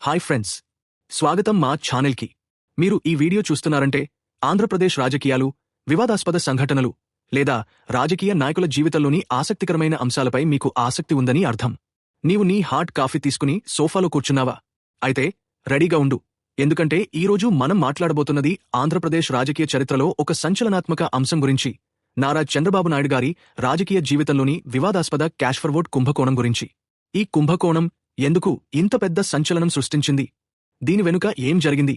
Hi friends, స్వాగతం మా ఛానల్కి. మీరు ఈ వీడియో చూస్తున్నారంటే ఆంధ్రప్రదేశ్ రాజకీయాలు, వివాదాస్పద సంఘటనలు లేదా రాజకీయ నాయకుల జీవితంలోని ఆసక్తికరమైన అంశాలపై మీకు ఆసక్తి ఉందని అర్థం. నీవు నీ హాట్ కాఫీ తీసుకుని సోఫాలో కూర్చున్నావా? అయితే రెడీగా ఉండు, ఎందుకంటే ఈరోజు మనం మాట్లాడబోతున్నది ఆంధ్రప్రదేశ్ రాజకీయ చరిత్రలో ఒక సంచలనాత్మక అంశం గురించి. నారా చంద్రబాబు నాయుడు గారి రాజకీయ జీవితంలోని వివాదాస్పద క్యాష్ ఫర్వర్డ్ కుంభకోణం గురించి. ఈ కుంభకోణం ఎందుకు ఇంత పెద్ద సంచలనం సృష్టించింది? దీని వెనుక ఏం జరిగింది?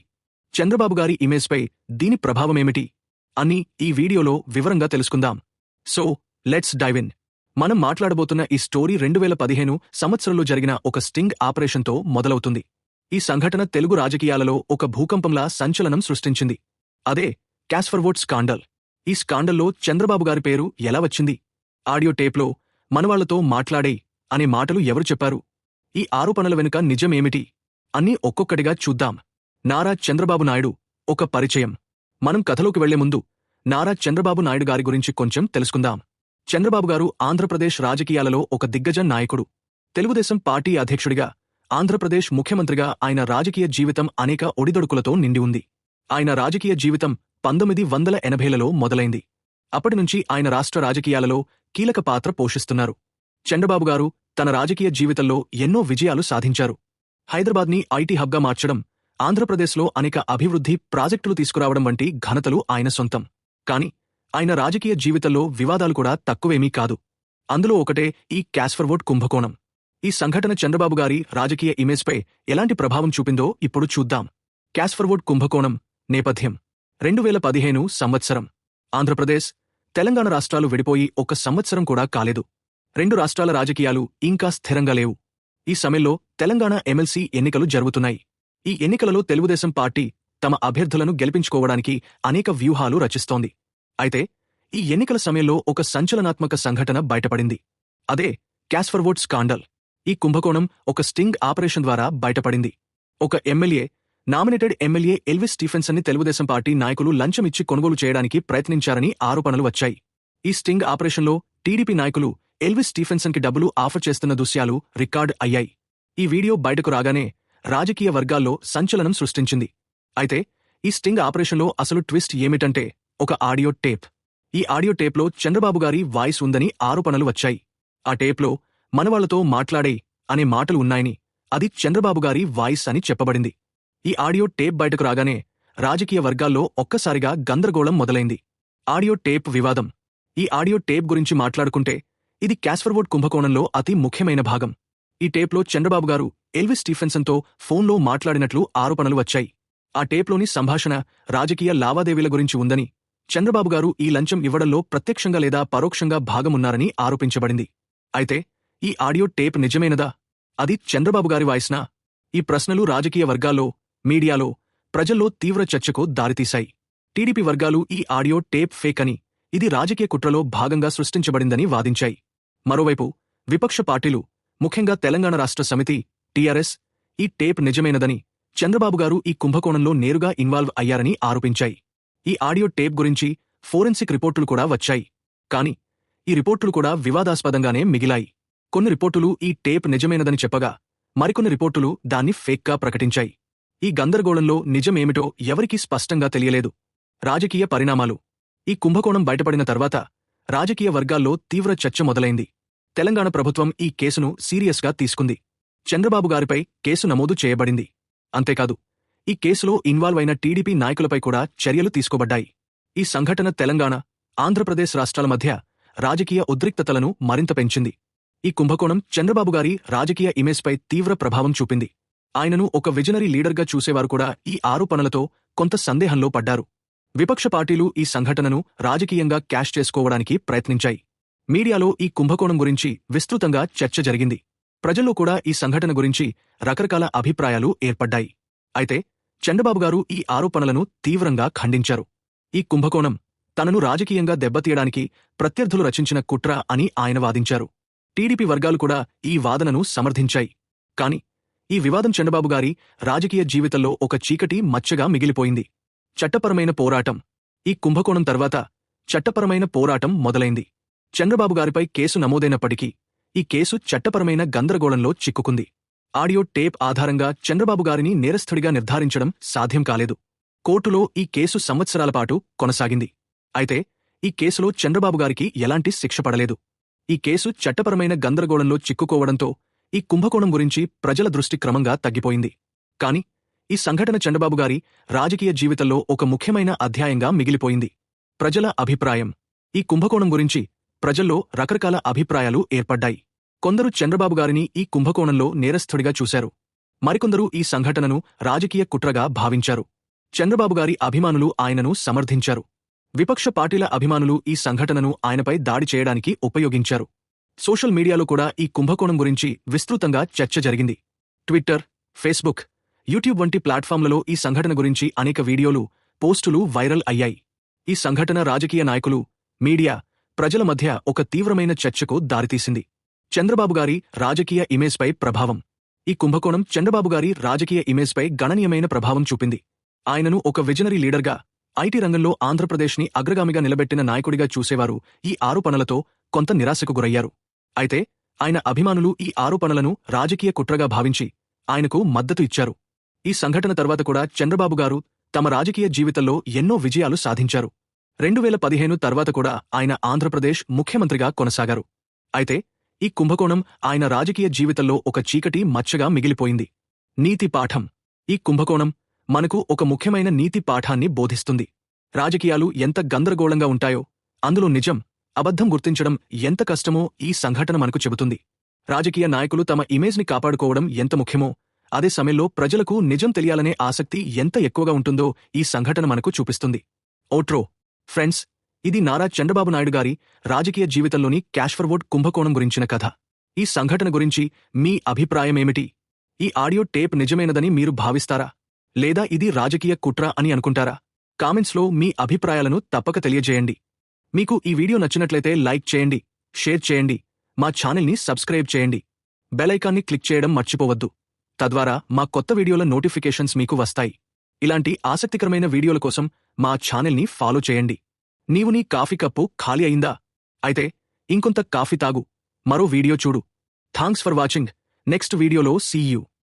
చంద్రబాబు గారి ఇమేజ్పై దీని ప్రభావమేమిటి అని ఈ వీడియోలో వివరంగా తెలుసుకుందాం. So let's dive in. మనం మాట్లాడబోతున్న ఈ స్టోరీ 2015 సంవత్సరంలో జరిగిన ఒక స్టింగ్ ఆపరేషన్తో మొదలవుతుంది. ఈ సంఘటన తెలుగు రాజకీయాలలో ఒక భూకంపంలా సంచలనం సృష్టించింది. అదే క్యాష్ ఫర్వర్డ్ స్కాండల్. ఈ స్కాండల్లో చంద్రబాబు గారి పేరు ఎలా వచ్చింది? ఆడియో టేప్లో మనవాళ్లతో మాట్లాడే అనే మాటలు ఎవరు చెప్పారు? ఈ ఆరోపణల వెనుక నిజమేమిటి అన్నీ ఒక్కొక్కటిగా చూద్దాం. నారా చంద్రబాబు నాయుడు ఒక పరిచయం. మనం కథలోకి వెళ్లే ముందు నారా చంద్రబాబు నాయుడు గారి గురించి కొంచెం తెలుసుకుందాం. చంద్రబాబు గారు ఆంధ్రప్రదేశ్ రాజకీయాలలో ఒక దిగ్గజ నాయకుడు. తెలుగుదేశం పార్టీ అధ్యక్షుడిగా, ఆంధ్రప్రదేశ్ ముఖ్యమంత్రిగా ఆయన రాజకీయ జీవితం అనేక ఒడిదొడుకులతో నిండి ఉంది. ఆయన రాజకీయ జీవితం 1980లలో మొదలైంది. అప్పటినుంచి ఆయన రాష్ట్ర రాజకీయాలలో కీలక పాత్ర పోషిస్తున్నారు. చంద్రబాబు గారు తన రాజకీయ జీవితంలో ఎన్నో విజయాలు సాధించారు. హైదరాబాద్ని ఐటీ హబ్గా మార్చడం, ఆంధ్రప్రదేశ్లో అనేక అభివృద్ధి ప్రాజెక్టులు తీసుకురావడం వంటి ఘనతలు ఆయన సొంతం. కాని ఆయన రాజకీయ జీవితంలో వివాదాలు కూడా తక్కువేమీ కాదు. అందులో ఒకటే ఈ క్యాష్ ఫర్వర్డ్ కుంభకోణం. ఈ సంఘటన చంద్రబాబు గారి రాజకీయ ఇమేజ్పై ఎలాంటి ప్రభావం చూపిందో ఇప్పుడు చూద్దాం. క్యాష్ ఫర్వర్డ్ కుంభకోణం నేపథ్యం 2015 సంవత్సరం. ఆంధ్రప్రదేశ్, తెలంగాణ రాష్ట్రాలు విడిపోయి ఒక సంవత్సరం కూడా కాలేదు. రెండు రాష్ట్రాల రాజకీయాలు ఇంకా స్థిరంగా లేవు. ఈ సమయంలో తెలంగాణ ఎమ్మెల్సీ ఎన్నికలు జరుగుతున్నాయి. ఈ ఎన్నికలలో తెలుగుదేశం పార్టీ తమ అభ్యర్థులను గెలిపించుకోవడానికి అనేక వ్యూహాలు రచిస్తోంది. అయితే ఈ ఎన్నికల సమయంలో ఒక సంచలనాత్మక సంఘటన బయటపడింది. అదే క్యాష్ ఫర్వర్డ్ స్కాండల్. ఈ కుంభకోణం ఒక స్టింగ్ ఆపరేషన్ ద్వారా బయటపడింది. ఒక ఎమ్మెల్యే, నామినేటెడ్ ఎమ్మెల్యే ఎల్విస్ స్టీఫెన్సన్ని తెలుగుదేశం పార్టీ నాయకులు లంచం ఇచ్చి కొనుగోలు చేయడానికి ప్రయత్నించారని ఆరోపణలు వచ్చాయి. ఈ స్టింగ్ ఆపరేషన్లో టీడీపీ నాయకులు ఎల్విస్ స్టీఫెన్సన్కి డబ్బులు ఆఫర్ చేస్తున్న దృశ్యాలు రికార్డ్ అయ్యాయి. ఈ వీడియో బయటకు రాగానే రాజకీయ వర్గాల్లో సంచలనం సృష్టించింది. అయితే ఈ స్టింగ్ ఆపరేషన్లో అసలు ట్విస్ట్ ఏమిటంటే ఒక ఆడియో టేప్. ఈ ఆడియో టేప్లో చంద్రబాబు గారి వాయిస్ ఉందని ఆరోపణలు వచ్చాయి. ఆ టేప్లో మనవాళ్లతో మాట్లాడే అనే మాటలు ఉన్నాయని, అది చంద్రబాబు గారి వాయిస్ అని చెప్పబడింది. ఈ ఆడియో టేప్ బయటకు రాగానే రాజకీయ వర్గాల్లో ఒక్కసారిగా గందరగోళం మొదలైంది. ఆడియో టేప్ వివాదం. ఈ ఆడియో టేప్ గురించి మాట్లాడుకుంటే ఇది క్యాష్ ఫర్వర్డ్ కుంభకోణంలో అతి ముఖ్యమైన భాగం. ఈ టేప్లో చంద్రబాబు గారు ఎల్విస్ స్టీఫెన్సన్తో ఫోన్లో మాట్లాడినట్లు ఆరోపణలు వచ్చాయి. ఆ టేప్లోని సంభాషణ రాజకీయ లావాదేవీల గురించి ఉందని, చంద్రబాబు గారు ఈ లంచం ఇవ్వడంలో ప్రత్యక్షంగా లేదా పరోక్షంగా భాగమున్నారని ఆరోపించబడింది. అయితే ఈ ఆడియో టేప్ నిజమేనదా? అది చంద్రబాబు గారి వాయిస్నా? ఈ ప్రశ్నలు రాజకీయ వర్గాల్లో, మీడియాలో, ప్రజల్లో తీవ్ర చర్చకు దారితీశాయి. టీడీపీ వర్గాలు ఈ ఆడియో టేప్ ఫేక్ అని, ఇది రాజకీయ కుట్రలో భాగంగా సృష్టించబడిందని వాదించాయి. మరోవైపు విపక్ష పార్టీలు, ముఖ్యంగా తెలంగాణ రాష్ట్ర సమితి టీఆర్ఎస్, ఈ టేప్ నిజమైనదని, చంద్రబాబు గారు ఈ కుంభకోణంలో నేరుగా ఇన్వాల్వ్ అయ్యారని ఆరోపించాయి. ఈ ఆడియో టేప్ గురించి ఫోరెన్సిక్ రిపోర్టులు కూడా వచ్చాయి. కాని ఈ రిపోర్టులు కూడా వివాదాస్పదంగానే మిగిలాయి. కొన్ని రిపోర్టులు ఈ టేప్ నిజమైనదని చెప్పగా, మరికొన్ని రిపోర్టులు దాన్ని ఫేక్గా ప్రకటించాయి. ఈ గందరగోళంలో నిజమేమిటో ఎవరికీ స్పష్టంగా తెలియలేదు. రాజకీయ పరిణామాలు. ఈ కుంభకోణం బయటపడిన తర్వాత రాజకీయ వర్గాల్లో తీవ్ర చర్చ మొదలైంది. తెలంగాణ ప్రభుత్వం ఈ కేసును సీరియస్గా తీసుకుంది. చంద్రబాబు గారిపై కేసు నమోదు చేయబడింది. అంతేకాదు, ఈ కేసులో ఇన్వాల్వ్ అయిన టీడీపీ నాయకులపై కూడా చర్యలు తీసుకోబడ్డాయి. ఈ సంఘటన తెలంగాణ, ఆంధ్రప్రదేశ్ రాష్ట్రాల మధ్య రాజకీయ ఉద్రిక్తతలను మరింత పెంచింది. ఈ కుంభకోణం చంద్రబాబు గారి రాజకీయ ఇమేజ్పై తీవ్ర ప్రభావం చూపింది. ఆయనను ఒక విజనరీ లీడర్గా చూసేవారు కూడా ఈ ఆరోపణలతో కొంత సందేహంలో పడ్డారు. విపక్ష పార్టీలు ఈ సంఘటనను రాజకీయంగా క్యాష్ చేసుకోవడానికి ప్రయత్నించాయి. మీడియాలో ఈ కుంభకోణం గురించి విస్తృతంగా చర్చ జరిగింది. ప్రజల్లో కూడా ఈ సంఘటన గురించి రకరకాల అభిప్రాయాలు ఏర్పడ్డాయి. అయితే చంద్రబాబు గారు ఈ ఆరోపణలను తీవ్రంగా ఖండించారు. ఈ కుంభకోణం తనను రాజకీయంగా దెబ్బతీయడానికి ప్రత్యర్థులు రచించిన కుట్ర అని ఆయన వాదించారు. టీడీపీ వర్గాలు కూడా ఈ వాదనను సమర్థించాయి. కాని ఈ వివాదం చంద్రబాబు గారి రాజకీయ జీవితంలో ఒక చీకటి మచ్చగా మిగిలిపోయింది. చట్టపరమైన పోరాటం. ఈ కుంభకోణం తర్వాత చట్టపరమైన పోరాటం మొదలైంది. చంద్రబాబు గారిపై కేసు నమోదైనప్పటికీ ఈ కేసు చట్టపరమైన గందరగోళంలో చిక్కుకుంది. ఆడియో టేప్ ఆధారంగా చంద్రబాబు గారిని నేరస్థుడిగా నిర్ధారించడం సాధ్యం కాలేదు. కోర్టులో ఈ కేసు సంవత్సరాల పాటు కొనసాగింది. అయితే ఈ కేసులో చంద్రబాబు గారికి ఎలాంటి శిక్ష పడలేదు. ఈ కేసు చట్టపరమైన గందరగోళంలో చిక్కుకోవడంతో ఈ కుంభకోణం గురించి ప్రజల దృష్టి క్రమంగా తగ్గిపోయింది. కాని ఈ సంఘటన చంద్రబాబు గారి రాజకీయ జీవితంలో ఒక ముఖ్యమైన అధ్యాయంగా మిగిలిపోయింది. ప్రజల అభిప్రాయం. ఈ కుంభకోణం గురించి ప్రజల్లో రకరకాల అభిప్రాయాలు ఏర్పడ్డాయి. కొందరు చంద్రబాబు గారిని ఈ కుంభకోణంలో నేరస్థుడిగా చూశారు. మరికొందరు ఈ సంఘటనను రాజకీయ కుట్రగా భావించారు. చంద్రబాబు గారి అభిమానులు ఆయనను సమర్థించారు. విపక్ష పార్టీల అభిమానులు ఈ సంఘటనను ఆయనపై దాడి చేయడానికి ఉపయోగించారు. సోషల్ మీడియాలో కూడా ఈ కుంభకోణం గురించి విస్తృతంగా చర్చ జరిగింది. ట్విట్టర్, ఫేస్బుక్, యూట్యూబ్ వంటి ప్లాట్ఫామ్లలో ఈ సంఘటన గురించి అనేక వీడియోలు, పోస్టులు వైరల్ అయ్యాయి. ఈ సంఘటన రాజకీయ నాయకులు, మీడియా, ప్రజల మధ్య ఒక తీవ్రమైన చర్చకు దారితీసింది. చంద్రబాబు గారి రాజకీయ ఇమేజ్పై ప్రభావం. ఈ కుంభకోణం చంద్రబాబు గారి రాజకీయ ఇమేజ్పై గణనీయమైన ప్రభావం చూపింది. ఆయనను ఒక విజనరీ లీడర్గా, ఐటీ రంగంలో ఆంధ్రప్రదేశ్ని అగ్రగామిగా నిలబెట్టిన నాయకుడిగా చూసేవారు ఈ ఆరోపణలతో కొంత నిరాశకు గురయ్యారు. అయితే ఆయన అభిమానులు ఈ ఆరోపణలను రాజకీయ కుట్రగా భావించి ఆయనకు మద్దతు ఇచ్చారు. ఈ సంఘటన తర్వాత కూడా చంద్రబాబు గారు తమ రాజకీయ జీవితంలో ఎన్నో విజయాలు సాధించారు. 2015 తర్వాత కూడా ఆయన ఆంధ్రప్రదేశ్ ముఖ్యమంత్రిగా కొనసాగారు. అయితే ఈ కుంభకోణం ఆయన రాజకీయ జీవితంలో ఒక చీకటి మచ్చగా మిగిలిపోయింది. నీతి పాఠం. ఈ కుంభకోణం మనకు ఒక ముఖ్యమైన నీతి పాఠాన్ని బోధిస్తుంది. రాజకీయాలు ఎంత గందరగోళంగా ఉంటాయో, అందులో నిజం, అబద్ధం గుర్తించడం ఎంత కష్టమో ఈ సంఘటన మనకు చెబుతుంది. రాజకీయ నాయకులు తమ ఇమేజ్ని కాపాడుకోవడం ఎంత ముఖ్యమో, అదే సమయంలో ప్రజలకు నిజం తెలియాలనే ఆసక్తి ఎంత ఎక్కువగా ఉంటుందో ఈ సంఘటన మనకు చూపిస్తుంది. ఓట్రో. ఫ్రెండ్స్, ఇది నారా చంద్రబాబు నాయుడు గారి రాజకీయ జీవితంలోని క్యాష్ఫర్వర్డ్ కుంభకోణం గురించిన కథ. ఈ సంఘటన గురించి మీ అభిప్రాయమేమిటి? ఈ ఆడియో టేప్ నిజమేనదని మీరు భావిస్తారా? లేదా ఇది రాజకీయ కుట్ర అని అనుకుంటారా? కామెంట్స్లో మీ అభిప్రాయాలను తప్పక తెలియజేయండి. మీకు ఈ వీడియో నచ్చినట్లయితే లైక్ చేయండి, షేర్ చేయండి, మా ఛానల్ని సబ్స్క్రైబ్ చేయండి. బెల్ ఐకాన్ని క్లిక్ చేయడం మర్చిపోవద్దు. తద్వారా మా కొత్త వీడియోల నోటిఫికేషన్స్ మీకు వస్తాయి. ఇలాంటి ఆసక్తికరమైన వీడియోల కోసం మా ఛానల్ని ఫాలో చేయండి. నీవు నీ కాఫీ కప్పు ఖాళీ అయిందా? అయితే ఇంకొంత కాఫీ తాగు, మరో వీడియో చూడు. Thanks for watching. నెక్స్ట్ వీడియోలో సీ యూ.